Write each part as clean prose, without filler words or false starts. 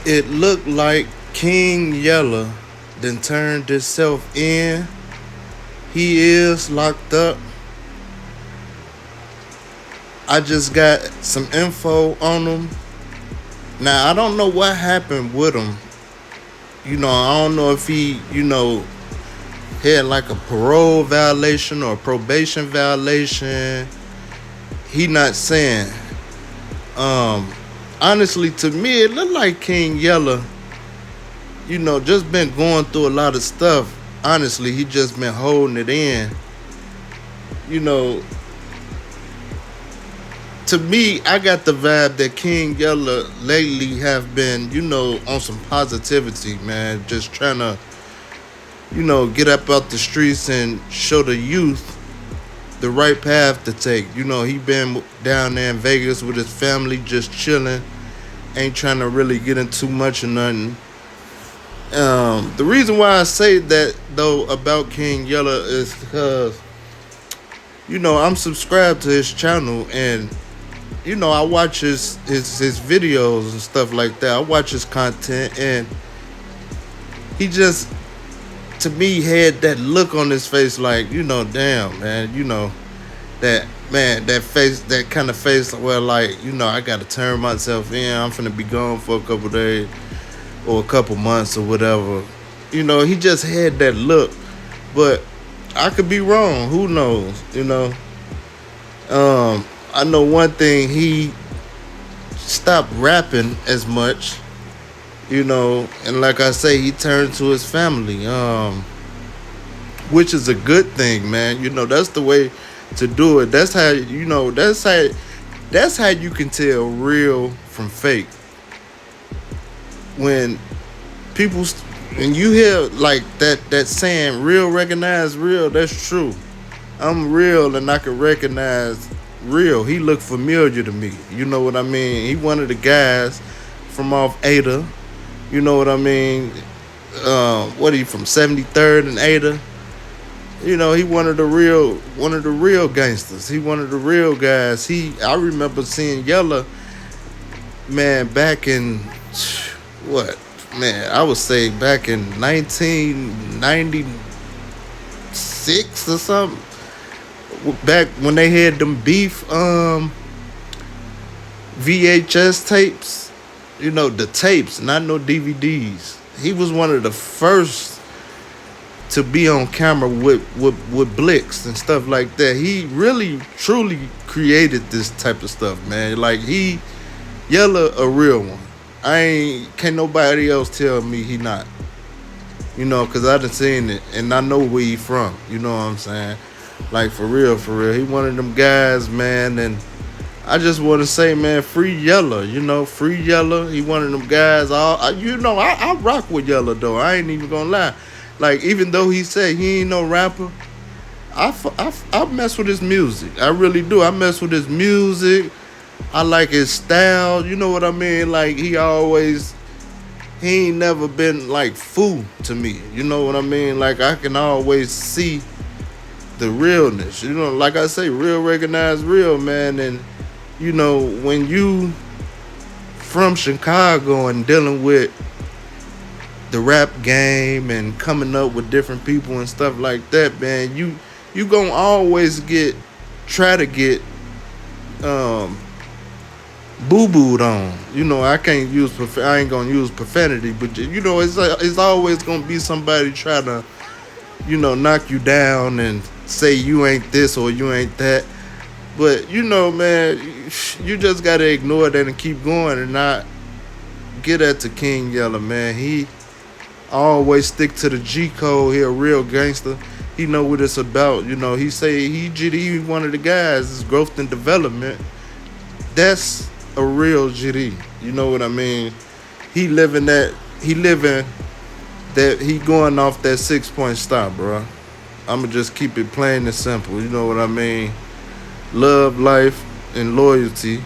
It looked like King Yella then turned himself in. He is locked up. I just got some info on him. Now I don't know what happened with him. I don't know if he, had like a parole violation or a probation violation. He not saying. Um, Honestly, to me, it looked like King Yella, just been going through a lot of stuff. Honestly, he just been holding it in. You know, to me, I got the vibe that King Yella lately have been, on some positivity, man. Just trying to, get up out the streets and show the youth the right path to take. He been down there in Vegas with his family, just chilling, ain't trying to really get into much of nothing. The reason why I say that though about King Yella is because I'm subscribed to his channel, and I watch his videos and stuff like that. I watch his content, and he just to me had that look on his face like, damn man, that man, that face, that kind of face where like, I gotta turn myself in. I'm finna be gone for a couple days or a couple months or whatever. He just had that look. But I could be wrong. Who knows? I know one thing, he stopped rapping as much, and like I say, he turned to his family. Which is a good thing, man. That's the way to do it. That's how you can tell real from fake. When people and you hear like that saying, real recognize real, that's true. I'm real and I can recognize real. He looked familiar to me. You know what I mean? He one of the guys from off Ada. You know what I mean? What are you from 73rd and Ada? He one of the real gangsters. He one of the real guys. I remember seeing Yella, man, back in what, man, I would say back in 1996 or something. Back when they had them beef VHS tapes, the tapes, not no DVDs. He was one of the first to be on camera with Blix and stuff like that. He really truly created this type of stuff, man. Like Yella a real one. Can't nobody else tell me he not. Cause I done seen it and I know where he from. You know what I'm saying? Like for real, for real. He one of them guys, man, and I just want to say, man, free Yella. Free Yella. He one of them guys. I rock with Yella though. I ain't even gonna lie. Like even though he said he ain't no rapper, I mess with his music. I really do. I mess with his music. I like his style. You know what I mean? Like he ain't never been like fool to me. You know what I mean? Like I can always see the realness. Like I say, real recognize real, man. And when you from Chicago and dealing with the rap game and coming up with different people and stuff like that, man, you gonna always try to get um boo booed on. I ain't gonna use profanity, but it's always gonna be somebody trying to knock you down and say you ain't this or you ain't that. But man, you just gotta ignore that and keep going and not get at the King Yella, man. He always stick to the G code. He a real gangster. He know what it's about. He say he GD one of the guys. Is growth and development. That's a real GD. You know what I mean? He living that. He living that. He going off that 6 point stop, bro. I'ma just keep it plain and simple. You know what I mean? Love, life, and loyalty,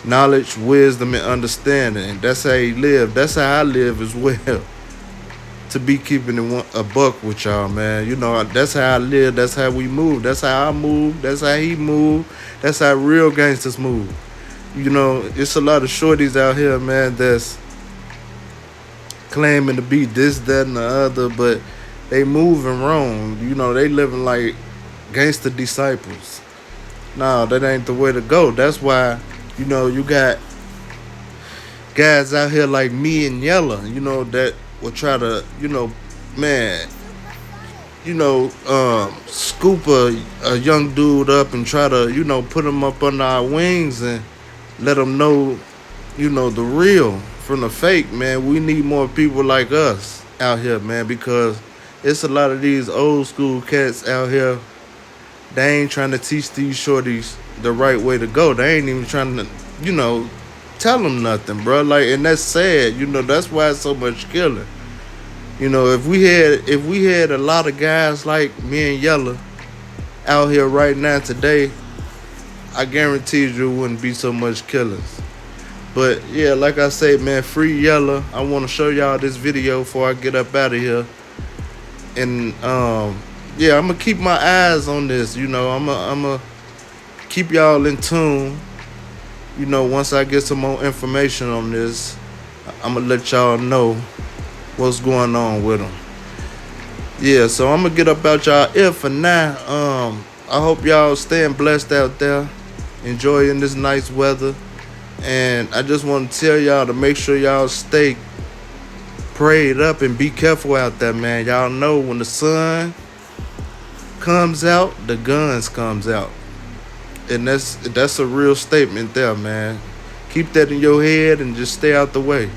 knowledge, wisdom, and understanding. That's how he live. That's how I live as well. To be keeping a buck with y'all, man. That's how I live. That's how we move. That's how I move. That's how he move. That's how real gangsters move. It's a lot of shorties out here, man, that's claiming to be this, that, and the other, but they moving wrong. You know, they living like gangster disciples. No, that ain't the way to go. That's why, you know, you got guys out here like me and Yella, you know, that will try to, man, scoop a young dude up and try to, put him up under our wings and let him know, the real from the fake, man. We need more people like us out here, man, because it's a lot of these old school cats out here. They ain't trying to teach these shorties the right way to go. They ain't even trying to, tell them nothing, bro. Like, and that's sad. That's why it's so much killing. If we had a lot of guys like me and Yella out here right now today, I guarantee you it wouldn't be so much killings. But yeah, like I say, man, free Yella. I want to show y'all this video before I get up out of here. And yeah, I'm gonna keep my eyes on this. I'm gonna keep y'all in tune. Once I get some more information on this, I'm gonna let y'all know what's going on with them. Yeah, so I'm gonna get up out y'all ear for now. I hope y'all staying blessed out there, enjoying this nice weather. And I just want to tell y'all to make sure y'all stay prayed up and be careful out there, man. Y'all know when the sun comes out, the guns comes out. And that's a real statement there, man. Keep that in your head and just stay out the way.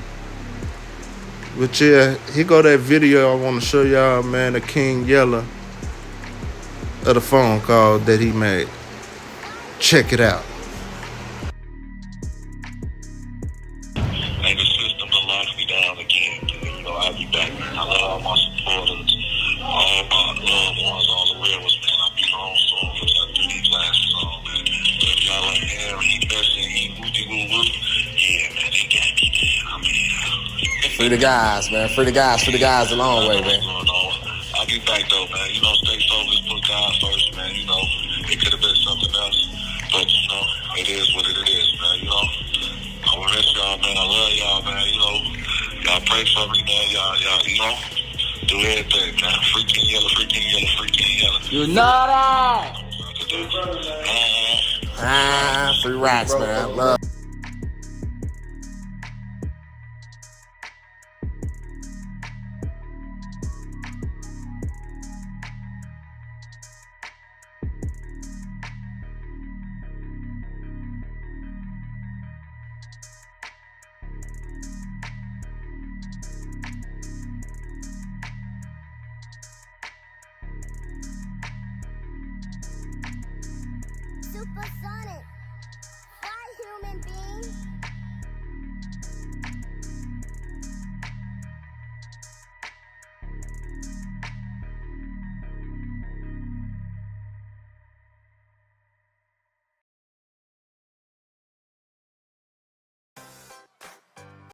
But yeah, here go that video I want to show y'all, man, of King Yella, of the phone call that he made. Check it out. And the system to lock me down again. I'll be back, man. I love all my supporters, all my loved ones, all the real ones, man. I'll be home soon once I do these glasses on, man. But if y'all like him, he messing, he woo-woo, yeah, man, they got me down, man. Free the guys, man. Free the guys. Free the guys a long way, man. I'll be back, though, man. Stay focused, put God first, man. It could have been something else. But, it is what it is, man, I will miss y'all, man. I love y'all, man. Y'all pray for me, man. Y'all, do everything, man. Free King Yella, free King Yella, free King Yella. You know that? Free rocks, man. Love. Supersonic.